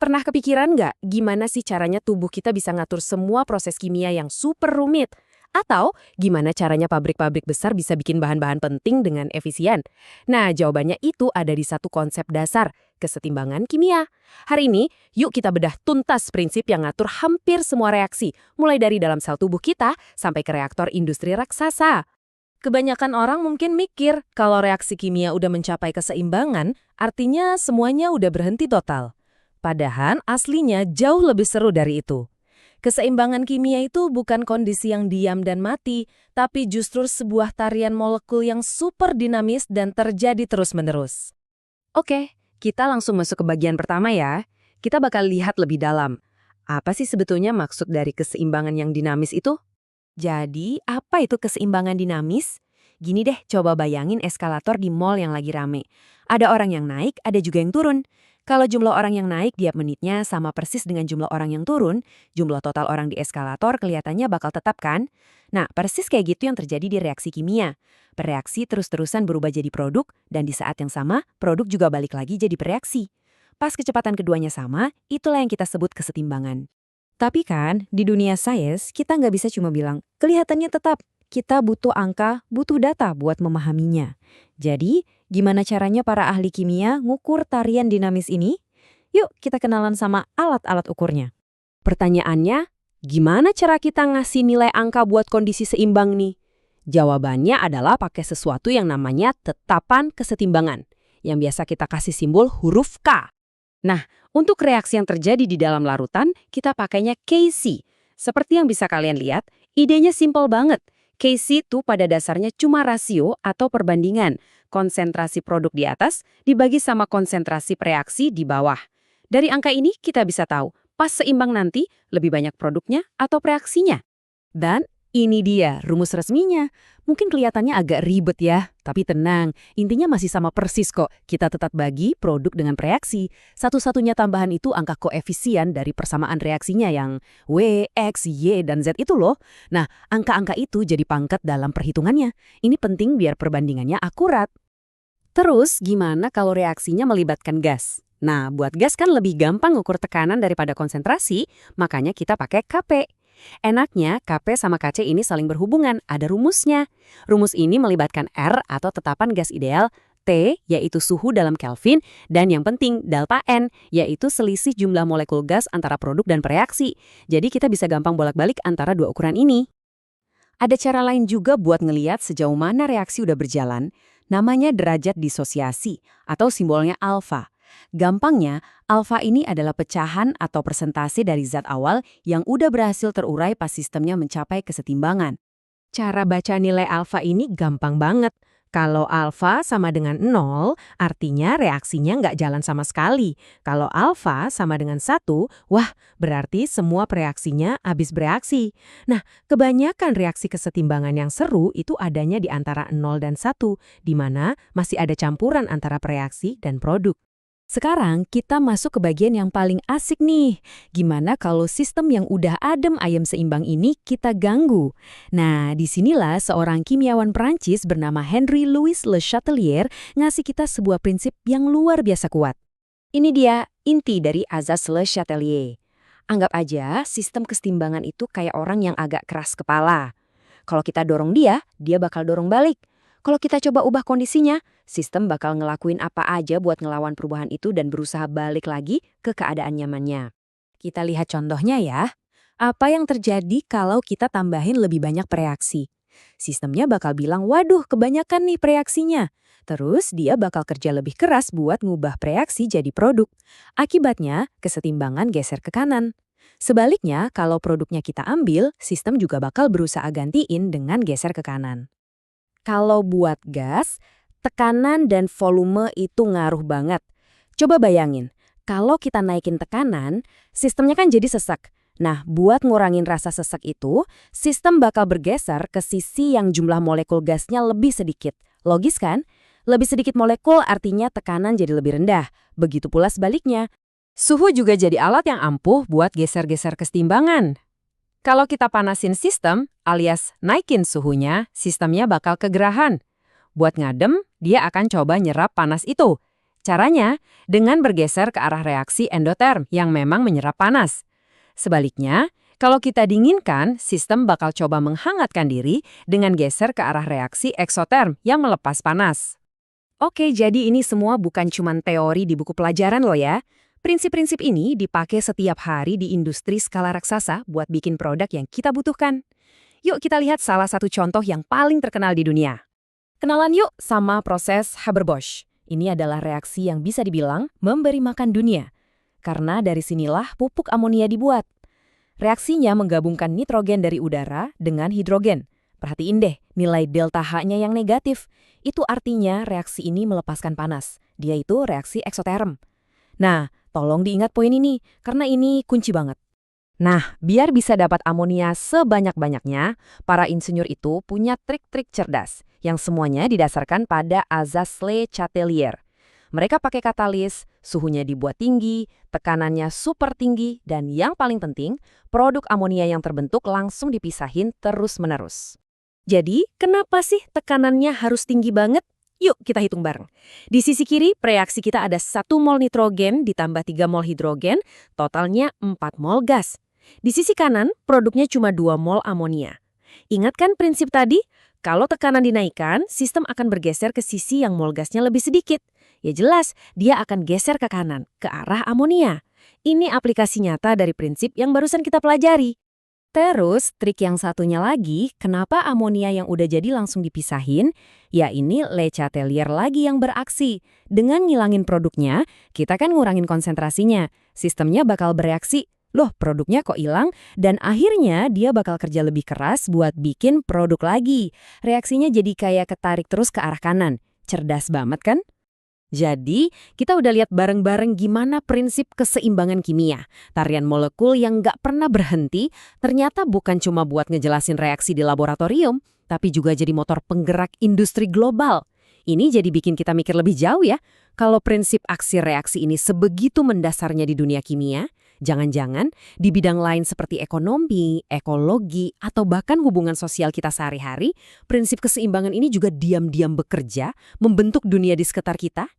Pernah kepikiran nggak gimana sih caranya tubuh kita bisa ngatur semua proses kimia yang super rumit? Atau gimana caranya pabrik-pabrik besar bisa bikin bahan-bahan penting dengan efisien? Nah, jawabannya itu ada di satu konsep dasar, kesetimbangan kimia. Hari ini, yuk kita bedah tuntas prinsip yang ngatur hampir semua reaksi, mulai dari dalam sel tubuh kita sampai ke reaktor industri raksasa. Kebanyakan orang mungkin mikir kalau reaksi kimia udah mencapai keseimbangan, artinya semuanya udah berhenti total. Padahal aslinya jauh lebih seru dari itu. Keseimbangan kimia itu bukan kondisi yang diam dan mati, tapi justru sebuah tarian molekul yang super dinamis dan terjadi terus-menerus. Oke, kita langsung masuk ke bagian pertama ya. Kita bakal lihat lebih dalam. Apa sih sebetulnya maksud dari keseimbangan yang dinamis itu? Jadi, apa itu keseimbangan dinamis? Gini deh, coba bayangin eskalator di mall yang lagi rame. Ada orang yang naik, ada juga yang turun. Kalau jumlah orang yang naik tiap menitnya sama persis dengan jumlah orang yang turun, jumlah total orang di eskalator kelihatannya bakal tetap kan? Nah, persis kayak gitu yang terjadi di reaksi kimia. Bereaksi terus-terusan berubah jadi produk, dan di saat yang sama, produk juga balik lagi jadi bereaksi. Pas kecepatan keduanya sama, itulah yang kita sebut kesetimbangan. Tapi kan, di dunia sains, kita nggak bisa cuma bilang, kelihatannya tetap. Kita butuh angka, butuh data buat memahaminya. Jadi, gimana caranya para ahli kimia ngukur tarian dinamis ini? Yuk, kita kenalan sama alat-alat ukurnya. Pertanyaannya, gimana cara kita ngasih nilai angka buat kondisi seimbang nih? Jawabannya adalah pakai sesuatu yang namanya tetapan kesetimbangan, yang biasa kita kasih simbol huruf K. Nah, untuk reaksi yang terjadi di dalam larutan, kita pakainya Kc. Seperti yang bisa kalian lihat, idenya simpel banget. Kc itu pada dasarnya cuma rasio atau perbandingan konsentrasi produk di atas dibagi sama konsentrasi reaksi di bawah. Dari angka ini kita bisa tahu pas seimbang nanti lebih banyak produknya atau reaksinya. Dan ini dia rumus resminya. Mungkin kelihatannya agak ribet ya, tapi tenang, intinya masih sama persis kok. Kita tetap bagi produk dengan reaksi. Satu-satunya tambahan itu angka koefisien dari persamaan reaksinya yang W, X, Y, dan Z itu loh. Nah, angka-angka itu jadi pangkat dalam perhitungannya. Ini penting biar perbandingannya akurat. Terus, gimana kalau reaksinya melibatkan gas? Nah, buat gas kan lebih gampang ukur tekanan daripada konsentrasi, makanya kita pakai Kp. Enaknya, Kp sama Kc ini saling berhubungan, ada rumusnya. Rumus ini melibatkan R atau tetapan gas ideal, T yaitu suhu dalam Kelvin, dan yang penting delta N yaitu selisih jumlah molekul gas antara produk dan reaksi. Jadi kita bisa gampang bolak-balik antara dua ukuran ini. Ada cara lain juga buat ngeliat sejauh mana reaksi udah berjalan, namanya derajat disosiasi atau simbolnya alfa. Gampangnya, alfa ini adalah pecahan atau persentase dari zat awal yang udah berhasil terurai pas sistemnya mencapai kesetimbangan. Cara baca nilai alfa ini gampang banget. Kalau alfa sama dengan 0, artinya reaksinya nggak jalan sama sekali. Kalau alfa sama dengan 1, wah berarti semua reaksinya habis bereaksi. Nah, kebanyakan reaksi kesetimbangan yang seru itu adanya di antara 0 dan 1, di mana masih ada campuran antara reaksi dan produk. Sekarang kita masuk ke bagian yang paling asik nih. Gimana kalau sistem yang udah adem ayem seimbang ini kita ganggu? Nah, disinilah seorang kimiawan Prancis bernama Henry Louis Le Chatelier ngasih kita sebuah prinsip yang luar biasa kuat. Ini dia inti dari azas Le Chatelier. Anggap aja sistem kesetimbangan itu kayak orang yang agak keras kepala. Kalau kita dorong dia, dia bakal dorong balik. Kalau kita coba ubah kondisinya, sistem bakal ngelakuin apa aja buat ngelawan perubahan itu dan berusaha balik lagi ke keadaan nyamannya. Kita lihat contohnya ya. Apa yang terjadi kalau kita tambahin lebih banyak reaksi? Sistemnya bakal bilang, waduh kebanyakan nih reaksinya. Terus dia bakal kerja lebih keras buat ngubah reaksi jadi produk. Akibatnya, kesetimbangan geser ke kanan. Sebaliknya, kalau produknya kita ambil, sistem juga bakal berusaha gantiin dengan geser ke kanan. Kalau buat gas, tekanan dan volume itu ngaruh banget. Coba bayangin, kalau kita naikin tekanan, sistemnya kan jadi sesak. Nah, buat ngurangin rasa sesak itu, sistem bakal bergeser ke sisi yang jumlah molekul gasnya lebih sedikit. Logis kan? Lebih sedikit molekul artinya tekanan jadi lebih rendah. Begitu pula sebaliknya. Suhu juga jadi alat yang ampuh buat geser-geser kesetimbangan. Kalau kita panasin sistem, alias naikin suhunya, sistemnya bakal kegerahan. Buat ngadem, dia akan coba nyerap panas itu. Caranya, dengan bergeser ke arah reaksi endoterm yang memang menyerap panas. Sebaliknya, kalau kita dinginkan, sistem bakal coba menghangatkan diri dengan geser ke arah reaksi eksoterm yang melepas panas. Oke, jadi ini semua bukan cuma teori di buku pelajaran loh ya. Prinsip-prinsip ini dipakai setiap hari di industri skala raksasa buat bikin produk yang kita butuhkan. Yuk kita lihat salah satu contoh yang paling terkenal di dunia. Kenalan yuk sama proses Haber-Bosch. Ini adalah reaksi yang bisa dibilang memberi makan dunia. Karena dari sinilah pupuk amonia dibuat. Reaksinya menggabungkan nitrogen dari udara dengan hidrogen. Perhatiin deh, nilai delta H-nya yang negatif. Itu artinya reaksi ini melepaskan panas. Dia itu reaksi eksoterm. Nah, tolong diingat poin ini, karena ini kunci banget. Nah, biar bisa dapat amonia sebanyak-banyaknya, para insinyur itu punya trik-trik cerdas yang semuanya didasarkan pada azas Le Chatelier. Mereka pakai katalis, suhunya dibuat tinggi, tekanannya super tinggi, dan yang paling penting, produk amonia yang terbentuk langsung dipisahin terus-menerus. Jadi, kenapa sih tekanannya harus tinggi banget? Yuk kita hitung bareng. Di sisi kiri, reaksi kita ada 1 mol nitrogen ditambah 3 mol hidrogen, totalnya 4 mol gas. Di sisi kanan, produknya cuma 2 mol amonia. Ingat kan prinsip tadi? Kalau tekanan dinaikkan, sistem akan bergeser ke sisi yang mol gasnya lebih sedikit. Ya jelas, dia akan geser ke kanan, ke arah amonia. Ini aplikasi nyata dari prinsip yang barusan kita pelajari. Terus, trik yang satunya lagi, kenapa amonia yang udah jadi langsung dipisahin? Ya ini Le Chatelier lagi yang beraksi. Dengan ngilangin produknya, kita kan ngurangin konsentrasinya. Sistemnya bakal bereaksi, loh produknya kok hilang? Dan akhirnya dia bakal kerja lebih keras buat bikin produk lagi. Reaksinya jadi kayak ketarik terus ke arah kanan. Cerdas banget kan? Jadi, kita udah lihat bareng-bareng gimana prinsip keseimbangan kimia. Tarian molekul yang nggak pernah berhenti, ternyata bukan cuma buat ngejelasin reaksi di laboratorium, tapi juga jadi motor penggerak industri global. Ini jadi bikin kita mikir lebih jauh ya. Kalau prinsip aksi reaksi ini sebegitu mendasarnya di dunia kimia, jangan-jangan di bidang lain seperti ekonomi, ekologi, atau bahkan hubungan sosial kita sehari-hari, prinsip keseimbangan ini juga diam-diam bekerja, membentuk dunia di sekitar kita.